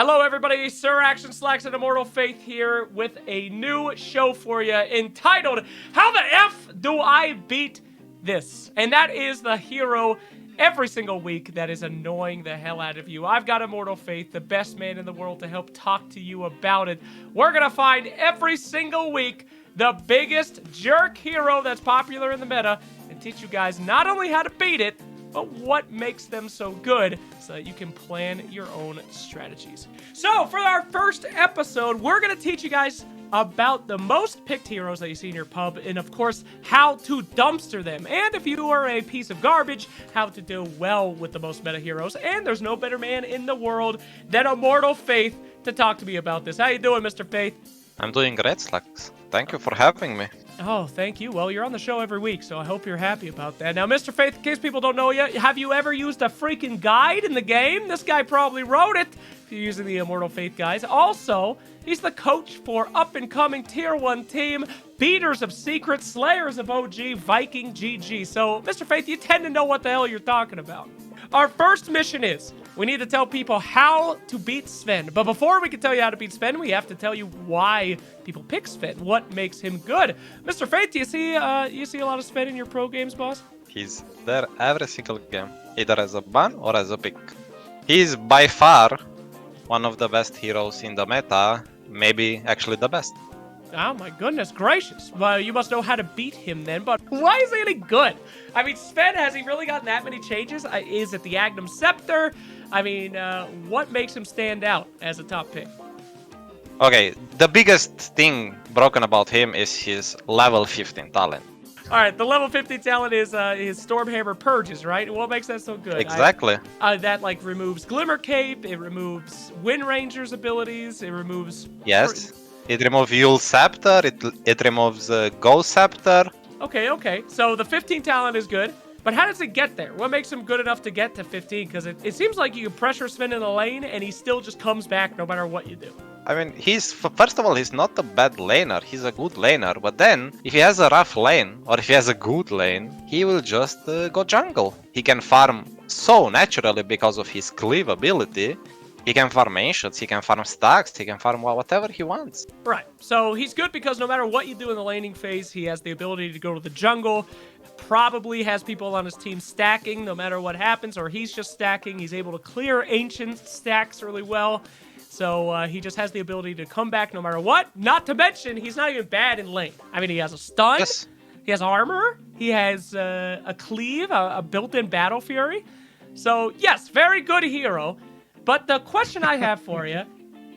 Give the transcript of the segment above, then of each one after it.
Hello everybody, Sir Action Slacks and Immortal Faith here with a new show for you entitled, How the F Do I Beat This? And that is the hero every single week that is annoying the hell out of you. I've got Immortal Faith, the best man in the world, to help talk to you about it. We're gonna find every single week the biggest jerk hero that's popular in the meta and teach you guys not only how to beat it, but what makes them so good so that you can plan your own strategies. So for our first episode, we're going to teach you guys about the most picked heroes that you see in your pub, and of course, how to dumpster them. And if you are a piece of garbage, how to do well with the most meta heroes. And there's no better man in the world than Immortal Faith to talk to me about this. How you doing, Mr. Faith? I'm doing great, Slacks. Thank you for having me. Oh, thank you. Well, you're on the show every week, so I hope you're happy about that. Now, Mr. Faith, in case people don't know yet, have you ever used a freaking guide in the game? This guy probably wrote it if you're using the Immortal Faith guys. Also, he's the coach for up-and-coming Tier 1 team, Beaters of Secrets, Slayers of OG, Viking GG. So, Mr. Faith, you tend to know what the hell you're talking about. Our first mission is, we need to tell people how to beat Sven. But before we can tell you how to beat Sven, we have to tell you why people pick Sven. What makes him good? Mr. Faith, do you see a lot of Sven in your pro games, boss? He's there every single game, either as a ban or as a pick. He's by far one of the best heroes in the meta, maybe actually the best. Oh my goodness gracious. Well, you must know how to beat him then, but why is he any good? I mean, Sven, has he really gotten that many changes? Is it the Agnum Scepter? I mean, what makes him stand out as a top pick? Okay, the biggest thing broken about him is his level 15 talent. Alright, the level 50 talent is his Stormhammer Purges, right? What makes that so good? Exactly. That, like, removes Glimmer Cape, it removes Wind Ranger's abilities, it removes... Yes. It removes Yule Scepter, it removes Ghost Scepter. Okay. So the 15 talent is good, but how does it get there? What makes him good enough to get to 15? Because it seems like you can pressure Sven in the lane, and he still just comes back no matter what you do. I mean, first of all, he's not a bad laner, he's a good laner, but then, if he has a rough lane, or if he has a good lane, he will just go jungle. He can farm so naturally because of his cleave ability. He can farm ancients, he can farm stacks, he can farm whatever he wants. Right, so he's good because no matter what you do in the laning phase, he has the ability to go to the jungle, probably has people on his team stacking no matter what happens, or he's just stacking. He's able to clear ancient stacks really well. So he just has the ability to come back no matter what. Not to mention, he's not even bad in lane. I mean, he has a stun, Yes. He has armor, he has a cleave, a built-in battle fury. So yes, very good hero. But the question I have for you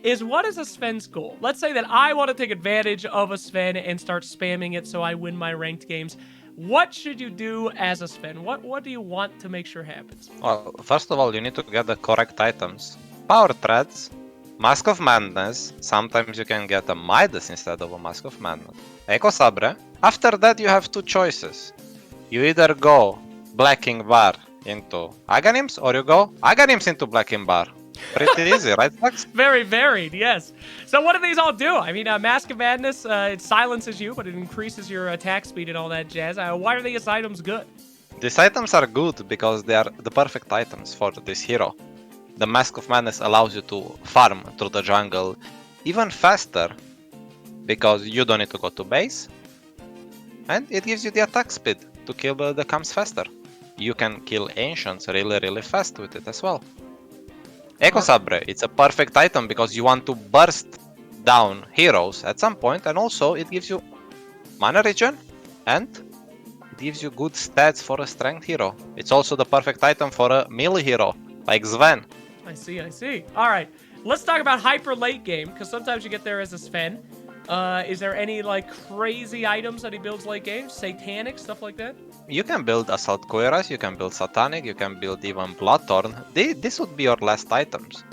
is, what is a Sven's goal? Let's say that I want to take advantage of a Sven and start spamming it so I win my ranked games. What should you do as a Sven? What do you want to make sure happens? Well, first of all, you need to get the correct items. Power Threads, Mask of Madness, sometimes you can get a Midas instead of a Mask of Madness. Echo Sabre. After that you have two choices. You either go Blacking Bar into Aghanims, or you go Aghanims into Blacking Bar. Pretty easy, right, Max? Very varied, yes. So what do these all do? I mean, Mask of Madness, it silences you, but it increases your attack speed and all that jazz. Why are these items good? These items are good because they are the perfect items for this hero. The Mask of Madness allows you to farm through the jungle even faster because you don't need to go to base, and it gives you the attack speed to kill the camps faster. You can kill ancients really fast with it as well. Echo Sabre, it's a perfect item because you want to burst down heroes at some point, and also it gives you mana regen and it gives you good stats for a strength hero. It's also the perfect item for a melee hero like Sven. I see. All right, let's talk about hyper late game, because sometimes you get there as a Sven. Is there any like crazy items that he builds late game? Satanic, stuff like that? You can build Assault Cuirass, you can build Satanic, you can build even Bloodthorn. This would be your last items.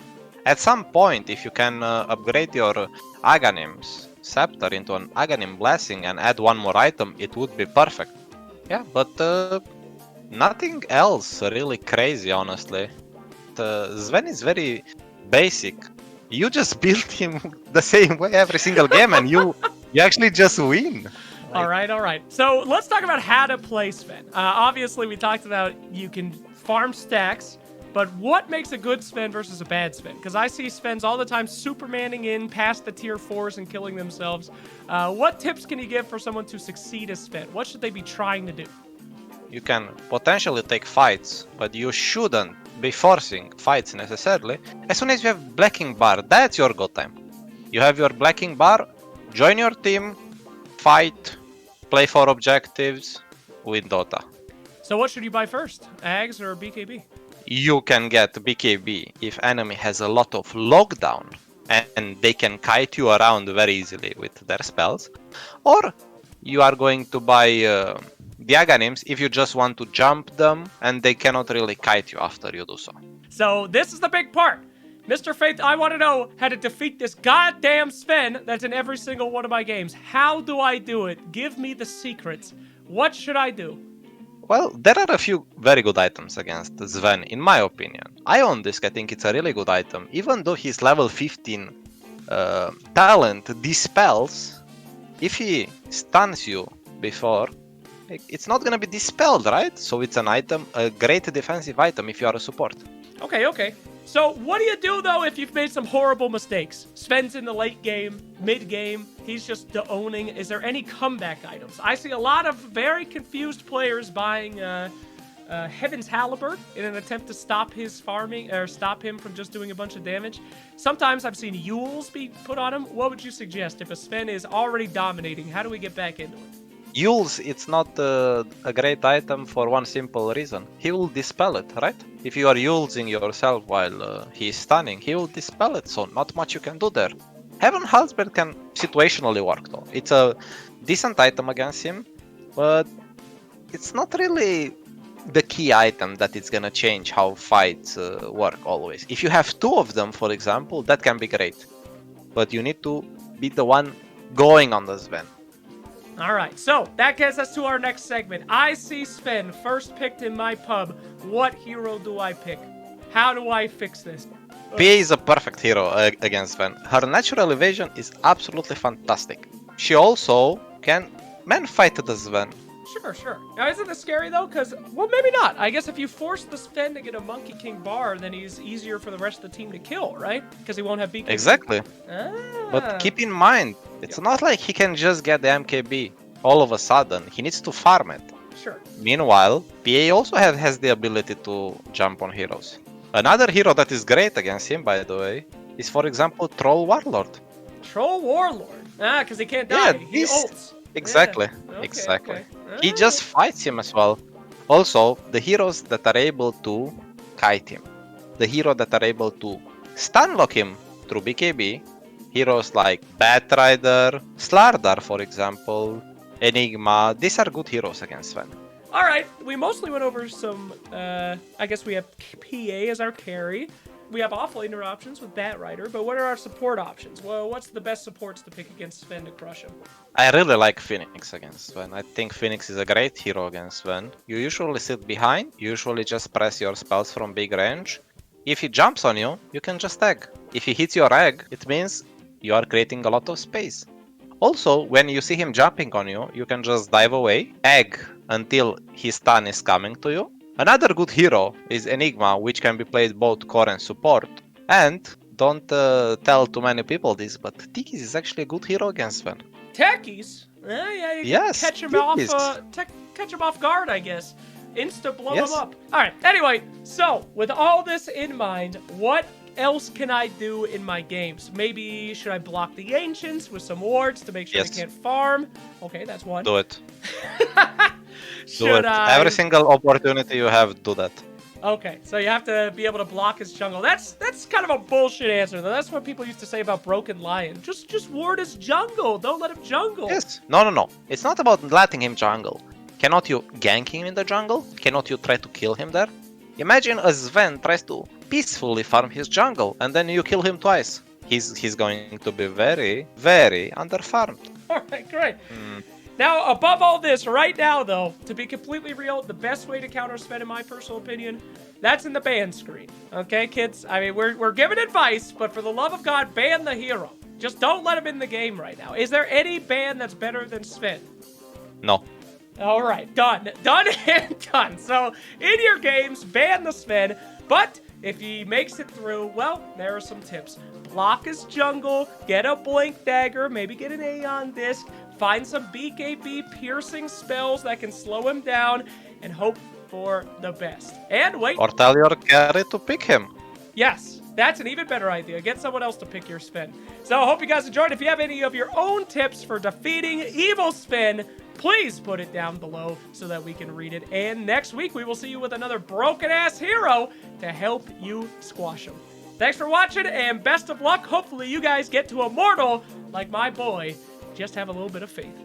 At some point, if you can upgrade your Aghanim's Scepter into an Aghanim Blessing and add one more item, it would be perfect. Yeah, but nothing else really crazy, honestly. Sven is very basic. You just build him the same way every single game and you actually just win. All right. So let's talk about how to play Sven. Obviously, we talked about you can farm stacks But what makes a good Sven versus a bad Sven? Because I see Svens all the time supermaning in past the tier 4s and killing themselves. What tips can you give for someone to succeed as Sven? What should they be trying to do? You can potentially take fights, but you shouldn't be forcing fights necessarily. As soon as you have blacking bar, that's your go time. You have your blacking bar, join your team, fight, play for objectives, win Dota. So what should you buy first? Ags or BKB? You can get BKB if enemy has a lot of lockdown and they can kite you around very easily with their spells. Or you are going to buy Diaganims if you just want to jump them and they cannot really kite you after you do so. So this is the big part. Mr. Faith, I want to know how to defeat this goddamn Sven that's in every single one of my games. How do I do it? Give me the secrets. What should I do? Well, there are a few very good items against Sven, in my opinion. Ion Disc, I think it's a really good item. Even though his level 15 talent dispels, if he stuns you before, it's not gonna be dispelled, right? So it's an item, a great defensive item if you are a support. Okay. So what do you do, though, if you've made some horrible mistakes? Sven's in the late game, mid-game, he's just owning. Is there any comeback items? I see a lot of very confused players buying Heaven's Halberd in an attempt to stop his farming, or stop him from just doing a bunch of damage. Sometimes I've seen Yules be put on him. What would you suggest if a Sven is already dominating? How do we get back into it? Yules, it's not a great item for one simple reason. He will dispel it, right? If you are Yulesing yourself while he is stunning, he will dispel it, so not much you can do there. Heaven Halberd can situationally work though. It's a decent item against him, but it's not really the key item that it's gonna change how fights work always. If you have two of them, for example, that can be great. But you need to be the one going on the Sven. Alright, so that gets us to our next segment. I see Sven first picked in my pub. What hero do I pick? How do I fix this? PA is a perfect hero against Sven. Her natural evasion is absolutely fantastic. She also can man-fight the Sven. Sure. Now, isn't this scary, though? Because, well, maybe not. I guess if you force the Sven to get a Monkey King bar, then he's easier for the rest of the team to kill, right? Because he won't have BKB. Exactly. But keep in mind, it's not like he can just get the MKB all of a sudden. He needs to farm it. Sure. Meanwhile, PA also has the ability to jump on heroes. Another hero that is great against him, by the way, is, for example, Troll Warlord. Troll Warlord? Because he can't die. Yeah, he ults. Exactly. Yeah. Exactly. Okay. He just fights him as well. Also, the heroes that are able to kite him, the hero that are able to stun lock him through BKB, heroes like Batrider, Slardar, for example, Enigma, these are good heroes against Sven. Alright, we mostly went over some, I guess we have PA as our carry. We have offlaner options with Batrider, but what are our support options? Well, what's the best supports to pick against Sven to crush him? I really like Phoenix against Sven. I think Phoenix is a great hero against Sven. You usually sit behind, you usually just press your spells from big range. If he jumps on you, you can just egg. If he hits your egg, it means you are creating a lot of space. Also, when you see him jumping on you, you can just dive away, egg until his stun is coming to you. Another good hero is Enigma, which can be played both core and support. And don't tell too many people this, but Tikis is actually a good hero against Sven. Techies? Yeah, you can catch him off guard, I guess. Insta blow him up. Alright, anyway, so with all this in mind, what else can I do in my games? Maybe should I block the Ancients with some wards to make sure they can't farm? Okay, that's one. Do it. Every single opportunity you have, do that. Okay, so you have to be able to block his jungle. That's kind of a bullshit answer, though. That's what people used to say about Broken Lion. Just ward his jungle. Don't let him jungle. Yes. No. It's not about letting him jungle. Cannot you gank him in the jungle? Cannot you try to kill him there? Imagine a Sven tries to peacefully farm his jungle, and then you kill him twice. He's going to be very, very underfarmed. Alright, great. Now, above all this, right now, though, to be completely real, the best way to counter Sven, in my personal opinion, that's in the ban screen. Okay, kids? I mean, we're giving advice, but for the love of God, ban the hero. Just don't let him in the game right now. Is there any ban that's better than Sven? No. Alright, done. Done and done. So, in your games, ban the Sven. But if he makes it through, well, there are some tips. Block his jungle, get a blink dagger, maybe get an Aeon disc, find some BKB piercing spells that can slow him down, and hope for the best. And wait. Or tell your carry to pick him. Yes, that's an even better idea. Get someone else to pick your Sven. So I hope you guys enjoyed. If you have any of your own tips for defeating evil Sven, please put it down below so that we can read it. And next week, we will see you with another broken-ass hero to help you squash him. Thanks for watching, and best of luck. Hopefully, you guys get to Immortal like my boy. Just have a little bit of faith.